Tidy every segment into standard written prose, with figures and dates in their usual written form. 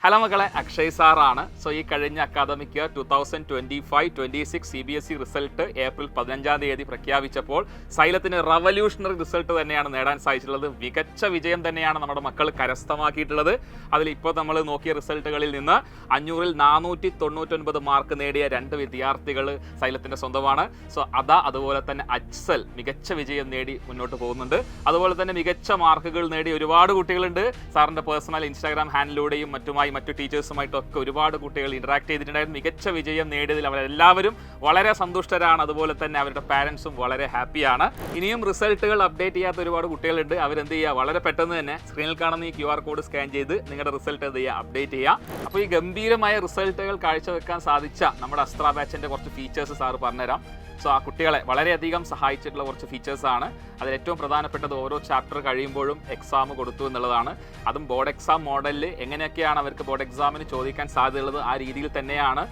Hello മക്കളെ, അക്ഷയ് സാറാണ്. So ഈ കഴിഞ്ഞ academic year 2025-26 CBSE result April 15-ാം തീയതി പ്രഖ്യാപിച്ചപ്പോൾ സൈലത്തിന് റവല്യൂഷണറി റിസൾട്ട് തന്നെയാണ് നേടാൻ സാധിച്ചിട്ടുള്ളത്. മികച്ച വിജയം തന്നെയാണ് നമ്മുടെ മക്കൾ കരസ്ഥമാക്കിയിട്ടുള്ളത്. അതിലിപ്പോൾ നമ്മൾ നോക്കിയ റിസൾട്ടുകളിൽ നിന്ന് 500-ൽ 499 മാർക്ക് നേടിയ 2 വിദ്യാർത്ഥികൾ സൈലത്തിൻ്റെ സ്വന്തമാണ്. സോ അതുപോലെ തന്നെ അജ്സൽ മികച്ച വിജയം നേടി മുന്നോട്ട് പോകുന്നുണ്ട്. അതുപോലെ തന്നെ മികച്ച മാർക്കുകൾ നേടി ഒരുപാട് കുട്ടികളുണ്ട്. സാറിൻ്റെ പേഴ്സണൽ ഇൻസ്റ്റാഗ്രാം ഹാൻഡിലൂടെയും മറ്റു ടീച്ചേഴ്സുമായിട്ടൊക്കെ ഒരുപാട് കുട്ടികൾ ഇൻട്രാക്ട് ചെയ്തിട്ടുണ്ടായിരുന്നു. മികച്ച വിജയം നേടിയതിൽ അവരെല്ലാവരും വളരെ സന്തുഷ്ടരാണ്. അതുപോലെ തന്നെ അവരുടെ പാരൻസും വളരെ ഹാപ്പിയാണ്. ഇനിയും റിസൾട്ടുകൾ അപ്ഡേറ്റ് ചെയ്യാത്ത ഒരുപാട് കുട്ടികളുണ്ട്. അവരെന്ത് ചെയ്യുക, വളരെ പെട്ടെന്ന് തന്നെ സ്ക്രീനിൽ കാണുന്ന ഈ QR കോഡ് സ്കാൻ ചെയ്ത് നിങ്ങളുടെ റിസൾട്ട് എന്ത് ചെയ്യുക, അപ്ഡേറ്റ് ചെയ്യുക. അപ്പോൾ ഈ ഗംഭീരമായ റിസൾട്ടുകൾ കാഴ്ചവെക്കാൻ സാധിച്ച നമ്മുടെ അസ്ത്ര ബാച്ചിൻ്റെ കുറച്ച് ഫീച്ചേഴ്സ് സാറ് പറഞ്ഞുതരാം. സോ ആ കുട്ടികളെ വളരെയധികം സഹായിച്ചിട്ടുള്ള കുറച്ച് ഫീച്ചേഴ്സാണ്. അതിൽ ഏറ്റവും പ്രധാനപ്പെട്ടത് ഓരോ ചാപ്റ്റർ കഴിയുമ്പോഴും എക്സാം കൊടുത്തു എന്നുള്ളതാണ്. അതും ബോർഡ് എക്സാം മോഡലിൽ എങ്ങനെയൊക്കെയാണ് അവർക്ക് ബോർഡ് എക്സാമിന് ചോദിക്കാൻ സാധ്യതയുള്ളത് ആ രീതിയിൽ തന്നെയാണ്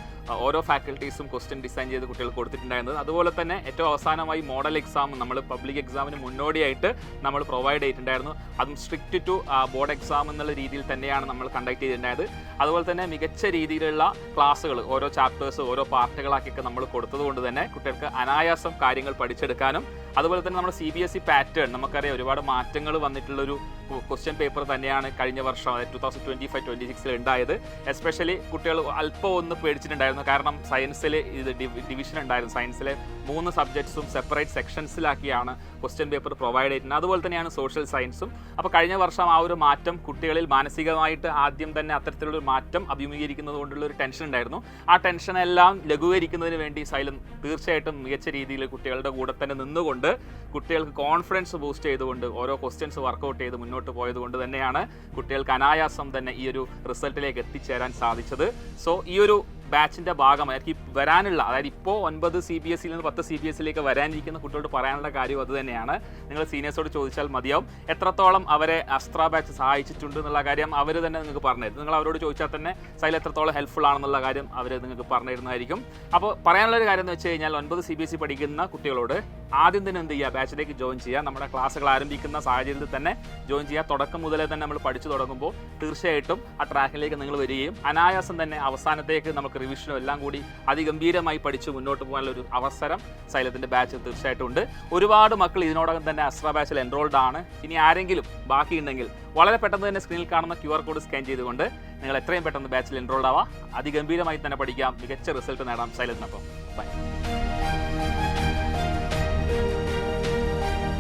ഓരോ ഫാക്കൽറ്റീസും ക്വസ്റ്റ്യൻ ഡിസൈൻ ചെയ്ത് കുട്ടികൾക്ക് കൊടുത്തിട്ടുണ്ടായിരുന്നത്. അതുപോലെ തന്നെ ഏറ്റവും അവസാനമായി മോഡൽ എക്സാം നമ്മൾ പബ്ലിക് എക്സാമിന് മുന്നോടിയായിട്ട് നമ്മൾ പ്രൊവൈഡ് ചെയ്തിട്ടുണ്ടായിരുന്നു. അതും സ്ട്രിക്റ്റ് ടു ബോർഡ് എക്സാം എന്നുള്ള രീതിയിൽ തന്നെയാണ് നമ്മൾ കണ്ടക്ട് ചെയ്തിട്ടുണ്ടായത്. അതുപോലെ തന്നെ മികച്ച രീതിയിലുള്ള ക്ലാസ്സുകൾ ഓരോ ചാപ്റ്റേഴ്സ് ഓരോ പാർട്ടുകളാക്കിയൊക്കെ നമ്മൾ കൊടുത്തതുകൊണ്ട് തന്നെ കുട്ടികൾക്ക് അനായാസം കാര്യങ്ങൾ പഠിച്ചെടുക്കാനും, അതുപോലെ തന്നെ നമ്മുടെ CBSE പാറ്റേൺ നമുക്കറിയാം ഒരുപാട് മാറ്റങ്ങൾ വന്നിട്ടുള്ളൊരു ക്വസ്റ്റ്യൻ പേപ്പർ തന്നെയാണ് കഴിഞ്ഞ വർഷം അതായത് 2025-26 ഉണ്ടായത്. എസ്പെഷ്യലി കുട്ടികൾ അല്പം ഒന്ന് പേടിച്ചിട്ടുണ്ടായിരുന്നു. കാരണം സയൻസിൽ ഇത് ഡിവിഷൻ ഉണ്ടായിരുന്നു. സയൻസിലെ 3 സബ്ജക്ട്സും സെപ്പറേറ്റ് സെക്ഷൻസിലാക്കിയാണ് ക്വസ്റ്റ്യൻ പേപ്പർ പ്രൊവൈഡ് ചെയ്തിട്ടുണ്ട്. അതുപോലെ തന്നെയാണ് സോഷ്യൽ സയൻസും. അപ്പോൾ കഴിഞ്ഞ വർഷം ആ ഒരു മാറ്റം കുട്ടികളിൽ മാനസികമായിട്ട് ആദ്യം തന്നെ അത്തരത്തിലുള്ളൊരു മാറ്റം അഭിമുഖീകരിക്കുന്നത് കൊണ്ടുള്ള ഒരു ടെൻഷൻ ഉണ്ടായിരുന്നു. ആ ടെൻഷനെല്ലാം ലഘൂകരിക്കുന്നതിന് വേണ്ടി സൈലം തീർച്ചയായിട്ടും മികച്ച രീതിയിൽ കുട്ടികളുടെ കൂടെ തന്നെ നിന്നുകൊണ്ട് കുട്ടികൾക്ക് കോൺഫിഡൻസ് ബൂസ്റ്റ് ചെയ്തുകൊണ്ട് ഓരോ ക്വസ്റ്റ്യൻസ് വർക്കൗട്ട് ചെയ്ത് മുന്നോട്ട് പോയതുകൊണ്ട് തന്നെയാണ് കുട്ടികൾക്ക് അനായാസം തന്നെ ഈ ഒരു റിസൾട്ടിലേക്ക് എത്തിച്ചേരാൻ സാധിച്ചത്. സോ ഈ ഒരു ബാച്ചിൻ്റെ ഭാഗമായി വരാനുള്ള, അതായത് ഇപ്പോൾ 9 CBSEയിൽ നിന്ന് 10 CBSEയിലേക്ക് വരാനിരിക്കുന്ന കുട്ടികളോട് പറയാനുള്ള കാര്യം അത് തന്നെയാണ്. നിങ്ങൾ സീനിയേഴ്സോട് ചോദിച്ചാൽ മതിയാവും എത്രത്തോളം അവരെ അസ്ത്ര ബാച്ച് സഹായിച്ചിട്ടുണ്ട് എന്നുള്ള കാര്യം അവർ തന്നെ നിങ്ങൾക്ക് പറഞ്ഞുതരും. നിങ്ങൾ അവരോട് ചോദിച്ചാൽ തന്നെ സൈൽ എത്രത്തോളം ഹെൽപ്ഫുൾ ആണെന്നുള്ള കാര്യം അവർ നിങ്ങൾക്ക് പറഞ്ഞിരുന്നതായിരിക്കും. അപ്പോൾ പറയാനുള്ളൊരു കാര്യം എന്ന് വെച്ച് കഴിഞ്ഞാൽ 9 CBSE പഠിക്കുന്ന കുട്ടികളോട് ആദ്യം തന്നെ എന്ത് ചെയ്യുക, ബാച്ചിലേക്ക് ജോയിൻ ചെയ്യുക. നമ്മുടെ ക്ലാസ്സുകൾ ആരംഭിക്കുന്ന സാഹചര്യത്തിൽ തന്നെ ജോയിൻ ചെയ്യുക. തുടക്കം മുതലേ തന്നെ നമ്മൾ പഠിച്ചു തുടങ്ങുമ്പോൾ തീർച്ചയായിട്ടും ആ ട്രാക്കിലേക്ക് നിങ്ങൾ വരികയും അനായാസം തന്നെ അവസാനത്തേക്ക് നമുക്ക് റിവിഷനും എല്ലാം കൂടി അതിഗംഭീരമായി പഠിച്ച് മുന്നോട്ട് പോകാനുള്ള ഒരു അവസരം സൈലത്തിൻ്റെ ബാച്ചിൽ തീർച്ചയായിട്ടും ഉണ്ട്. ഒരുപാട് മക്കൾ ഇതിനോടകം തന്നെ അസ്ത്ര ബാച്ചിൽ എൻറോൾഡ് ആണ്. ഇനി ആരെങ്കിലും ബാക്കിയുണ്ടെങ്കിൽ വളരെ പെട്ടെന്ന് തന്നെ സ്ക്രീനിൽ കാണുന്ന QR കോഡ് സ്കാൻ ചെയ്തുകൊണ്ട് നിങ്ങൾ എത്രയും പെട്ടെന്ന് ബാച്ചിൽ എൻറോൾഡ് ആവാം. അതിഗംഭീരമായി തന്നെ പഠിക്കാം, മികച്ച റിസൾട്ട് നേടാം സൈലത്തിനൊപ്പം. ബൈ.